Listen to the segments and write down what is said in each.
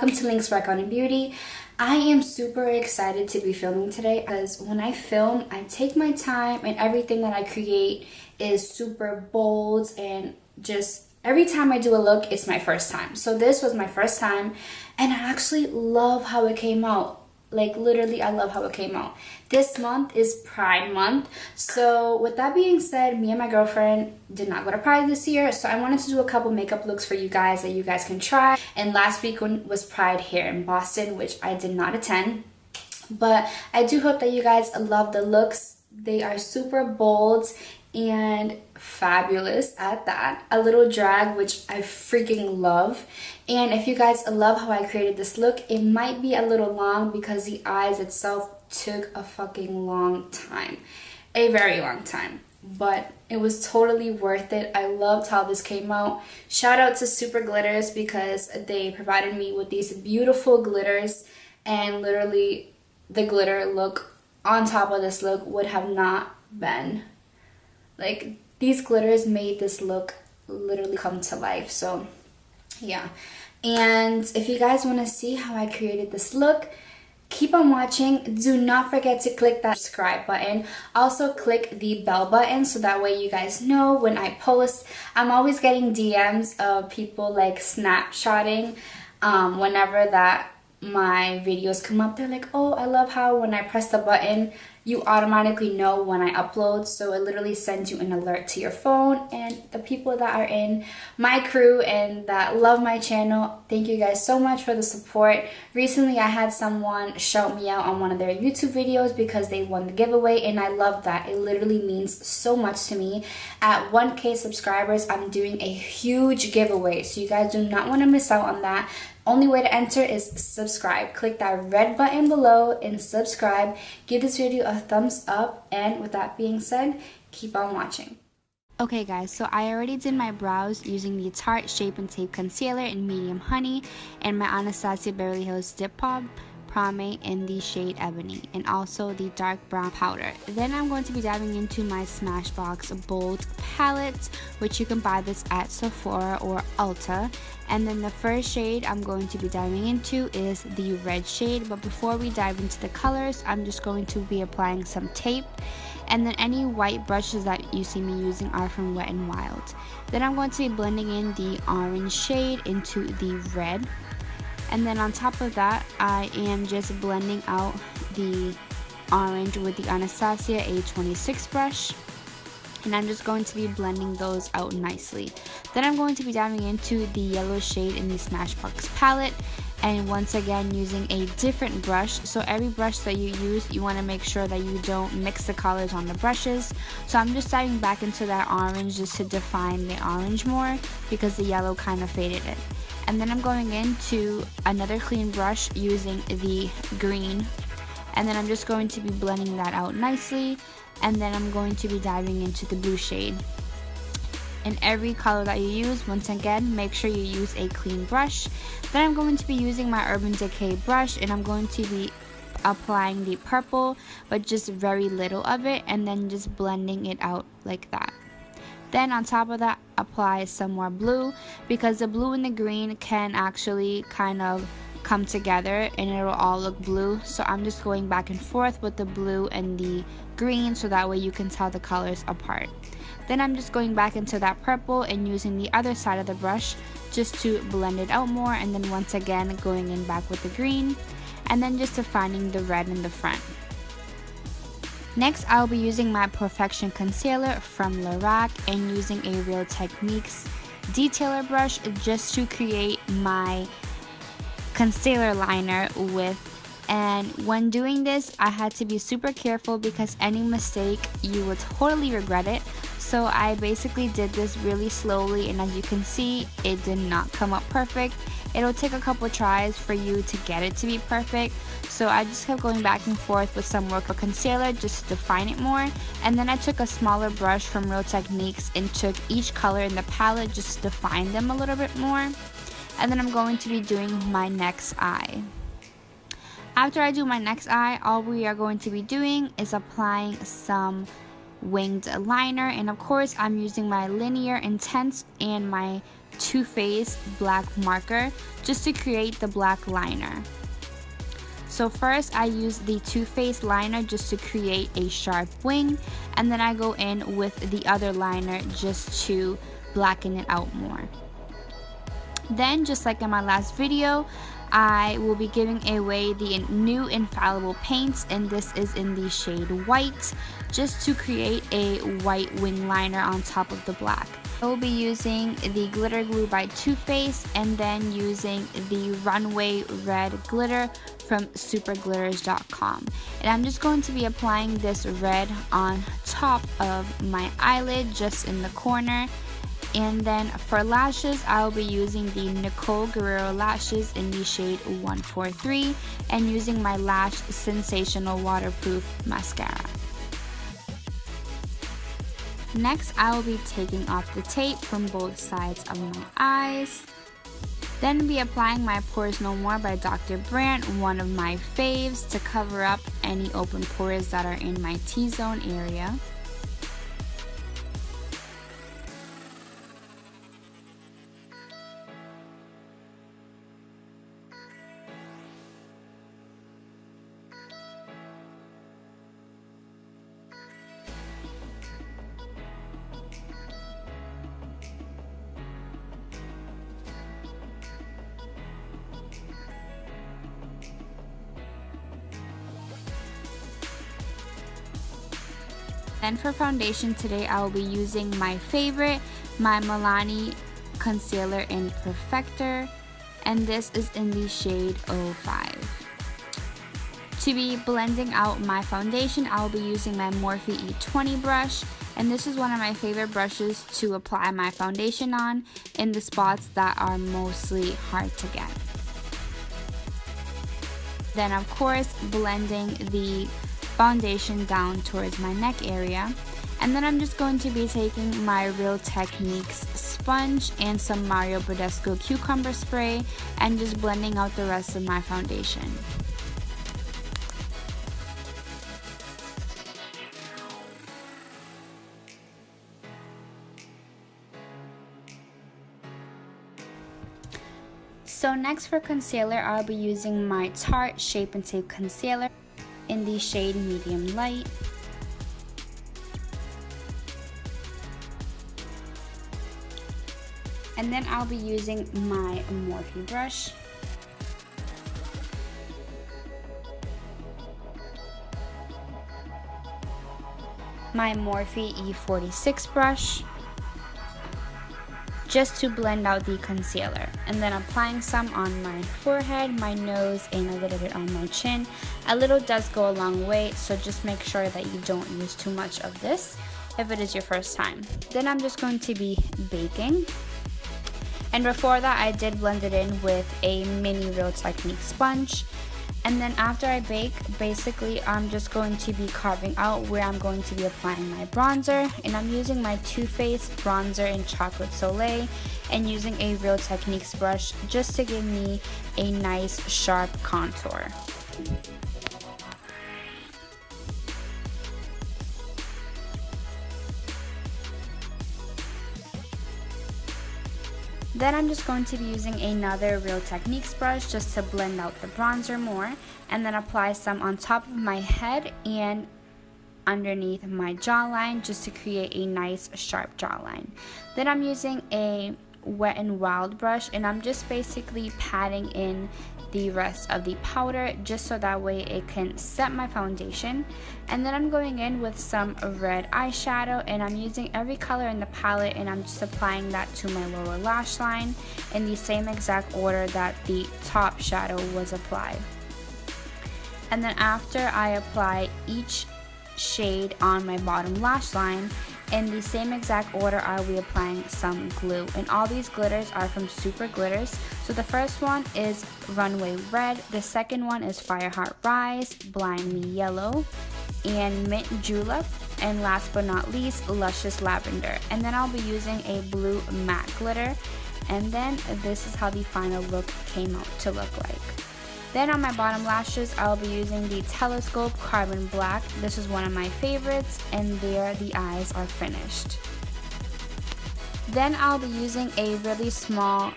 welcome to Link's Workout and Beauty. I am super excited to be filming today because when I film, I take my time and everything that I create is super bold, and just every time I do a look, it's my first time. So this was my first time and I actually love how it came out. Like literally, I love how it came out. This month is Pride Month. So with that being said, me and my girlfriend did not go to Pride this year. So I wanted to do a couple makeup looks for you guys that you guys can try. And last week was Pride here in Boston, which I did not attend. But I do hope that you guys love the looks. They are super bold and fabulous at that. A little drag, which I freaking love. And if you guys love how I created this look, it might be a little long because the eyes itself took a fucking long time. A very long time. But it was totally worth it. I loved how this came out. Shout out to Super Glitters because they provided me with these beautiful glitters, and literally the glitter look on top of this look would have not been. Like, these glitters made this look literally come to life. So yeah, and if you guys want to see how I created this look, keep on watching. Do not forget to click that subscribe button. Also click the bell button so that way you guys know when I post. I'm always getting DMs of people like snapshotting whenever that my videos come up. They're like, oh, I love how when I press the button you automatically know when I upload. So it literally sends you an alert to your phone. And the people that are in my crew and that love my channel, thank you guys so much for the support. Recently I had someone shout me out on one of their YouTube videos because they won the giveaway, and I love that. It literally means so much to me. At 1K subscribers, I'm doing a huge giveaway, so you guys do not want to miss out on that. Only way to enter is subscribe. Click that red button below and subscribe. Give this video a thumbs up, and with that being said, keep on watching. Okay guys, so I already did my brows using the Tarte Shape and Tape Concealer in Medium Honey and my Anastasia Beverly Hills Dip Pomade in the shade Ebony, and also the dark brown powder. Then I'm going to be diving into my Smashbox Bold palette, which you can buy this at Sephora or Ulta. And then the first shade I'm going to be diving into is the red shade. But before we dive into the colors, I'm just going to be applying some tape. And then any white brushes that you see me using are from Wet n Wild. Then I'm going to be blending in the orange shade into the red. And then on top of that, I am just blending out the orange with the Anastasia A26 brush. And I'm just going to be blending those out nicely. Then I'm going to be diving into the yellow shade in the Smashbox palette. And once again, using a different brush. So every brush that you use, you want to make sure that you don't mix the colors on the brushes. So I'm just diving back into that orange just to define the orange more because the yellow kind of faded it. And then I'm going into another clean brush using the green, and then I'm just going to be blending that out nicely. And then I'm going to be diving into the blue shade. In every color that you use, once again, make sure you use a clean brush. Then I'm going to be using my Urban Decay brush, and I'm going to be applying the purple, but just very little of it, and then just blending it out like that. Then on top of that, apply some more blue, because the blue and the green can actually kind of come together and it'll all look blue. So I'm just going back and forth with the blue and the green so that way you can tell the colors apart. Then I'm just going back into that purple and using the other side of the brush just to blend it out more, and then once again going in back with the green, and then just defining the red in the front. Next, I'll be using my Perfection Concealer from Loreal and using a Real Techniques detailer brush just to create my concealer liner with. And when doing this, I had to be super careful because any mistake, you would totally regret it. So I basically did this really slowly, and as you can see, it did not come up perfect. It'll take a couple tries for you to get it to be perfect. So I just kept going back and forth with some more concealer just to define it more. And then I took a smaller brush from Real Techniques and took each color in the palette just to define them a little bit more. And then I'm going to be doing my next eye. After I do my next eye, all we are going to be doing is applying some winged liner, and of course I'm using my Linear Intense and my Too Faced black marker just to create the black liner. So first I use the Too Faced liner just to create a sharp wing, and then I go in with the other liner just to blacken it out more. Then, just like in my last video, I will be giving away the new Infallible paints, and this is in the shade White, just to create a white wing liner on top of the black. I will be using the glitter glue by Too Faced, and then using the Runway Red glitter from superglitters.com. And I'm just going to be applying this red on top of my eyelid, just in the corner. And then for lashes, I'll be using the Nicole Guerriero lashes in the shade 143 and using my Lash Sensational waterproof mascara. Next, I will be taking off the tape from both sides of my eyes. Then be applying my Pores No More by Dr. Brandt, one of my faves, to cover up any open pores that are in my T-zone area. Then for foundation today, I will be using my favorite, my Milani Concealer in Perfector, and this is in the shade 05. To be blending out my foundation, I will be using my Morphe E20 brush, and this is one of my favorite brushes to apply my foundation on in the spots that are mostly hard to get. Then of course, blending the foundation down towards my neck area, and then I'm just going to be taking my Real Techniques sponge and some Mario Badescu cucumber spray and just blending out the rest of my foundation. So next for concealer, I'll be using my Tarte Shape and Tape concealer in the shade Medium Light. And then I'll be using my Morphe brush. My Morphe E46 brush, just to blend out the concealer, and then applying some on my forehead, my nose, and a little bit on my chin. A little does go a long way, so just make sure that you don't use too much of this if it is your first time. Then I'm just going to be baking, and before that I did blend it in with a mini Real Techniques sponge. And then after I bake, basically I'm just going to be carving out where I'm going to be applying my bronzer, and I'm using my Too Faced bronzer in Chocolate Soleil and using a Real Techniques brush just to give me a nice sharp contour. Then I'm just going to be using another Real Techniques brush just to blend out the bronzer more, and then apply some on top of my head and underneath my jawline just to create a nice sharp jawline. Then I'm using a Wet n Wild brush, and I'm just basically patting in the rest of the powder just so that way it can set my foundation. And then I'm going in with some red eyeshadow, and I'm using every color in the palette, and I'm just applying that to my lower lash line in the same exact order that the top shadow was applied. And then after I apply each shade on my bottom lash line, in the same exact order I'll be applying some glue, and all these glitters are from Super Glitters. So the first one is Runway Red, the second one is Fireheart Rise, Blind Me Yellow, and Mint Julep, and last but not least, Luscious Lavender. And then I'll be using a blue matte glitter, and then this is how the final look came out to look like. Then on my bottom lashes, I'll be using the Telescope Carbon Black. This is one of my favorites, and there the eyes are finished. Then I'll be using a really small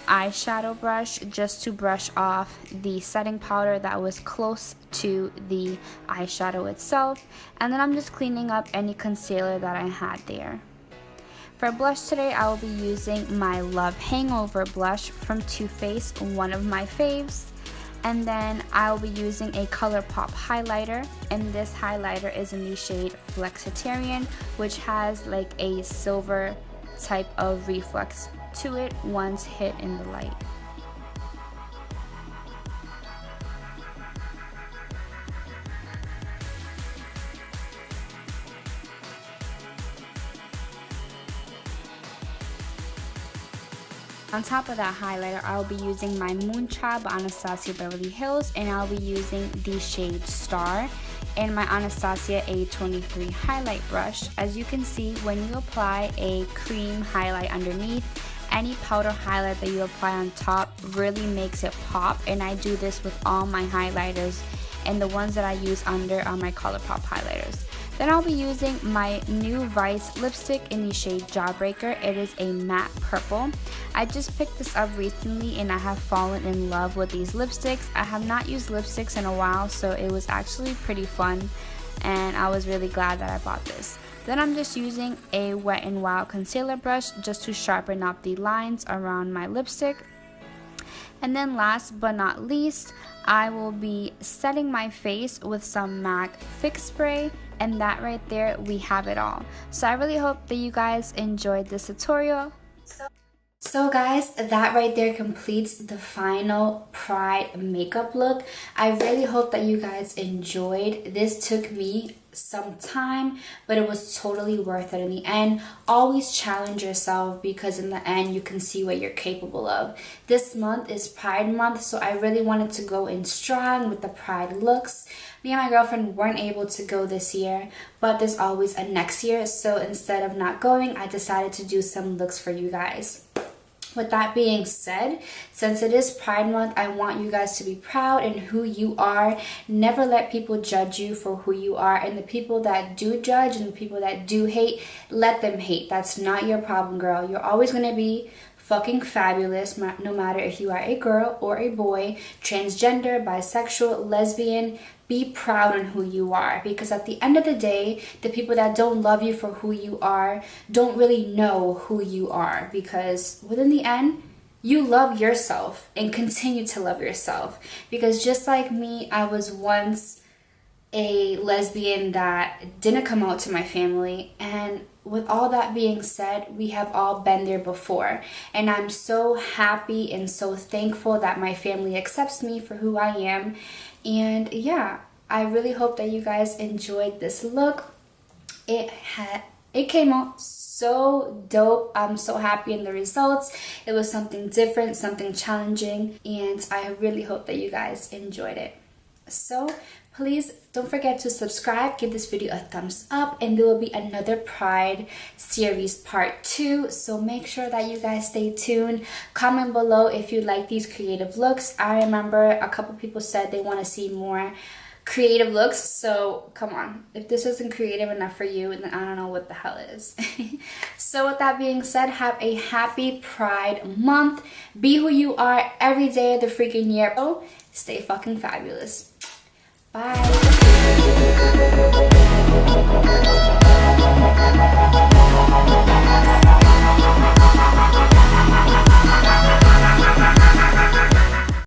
eyeshadow brush just to brush off the setting powder that was close to the eyeshadow itself, and then I'm just cleaning up any concealer that I had there. For blush today, I will be using my Love Hangover blush from Too Faced, one of my faves. And then I'll be using a Colourpop highlighter, and this highlighter is in the shade Flexitarian, which has like a silver type of reflex to it once hit in the light. On top of that highlighter, I'll be using my Moonchild by Anastasia Beverly Hills, and I'll be using the shade Star and my Anastasia A23 highlight brush. As you can see, when you apply a cream highlight underneath, any powder highlight that you apply on top really makes it pop, and I do this with all my highlighters, and the ones that I use under are my Colourpop highlighters. Then I'll be using my new Vice lipstick in the shade Jawbraker. It is a matte purple. I just picked this up recently and I have fallen in love with these lipsticks. I have not used lipsticks in a while, so it was actually pretty fun and I was really glad that I bought this. Then I'm just using a Wet n Wild concealer brush just to sharpen up the lines around my lipstick. And then last but not least, I will be setting my face with some MAC Fix Spray, and that right there, we have it all. So I really hope that you guys enjoyed this tutorial. So guys, that right there completes the final Pride makeup look. I really hope that you guys enjoyed. This took me some time, but it was totally worth it in the end. Always challenge yourself, because in the end you can see what you're capable of. This month is Pride month, so I really wanted to go in strong with the Pride looks. Me and my girlfriend weren't able to go this year, but there's always a next year, so instead of not going, I decided to do some looks for you guys. With that being said, since it is Pride Month, I want you guys to be proud in who you are. Never let people judge you for who you are. And the people that do judge and the people that do hate, let them hate. That's not your problem, girl. You're always going to be fucking fabulous, no matter if you are a girl or a boy, transgender, bisexual, lesbian. Be proud on who you are, because at the end of the day, the people that don't love you for who you are don't really know who you are, because within the end, you love yourself and continue to love yourself. Because just like me, I was once a lesbian that didn't come out to my family, and with all that being said, we have all been there before, and I'm so happy and so thankful that my family accepts me for who I am. And yeah, I really hope that you guys enjoyed this look. It came out so dope. I'm so happy in the results. It was something different, something challenging, and I really hope that you guys enjoyed it. So please don't forget to subscribe, give this video a thumbs up, and there will be another Pride series part 2. So make sure that you guys stay tuned. Comment below if you like these creative looks. I remember a couple people said they want to see more creative looks, so come on. If this isn't creative enough for you, then I don't know what the hell is. So with that being said, have a happy Pride month. Be who you are every day of the freaking year. Oh, stay fucking fabulous. Bye.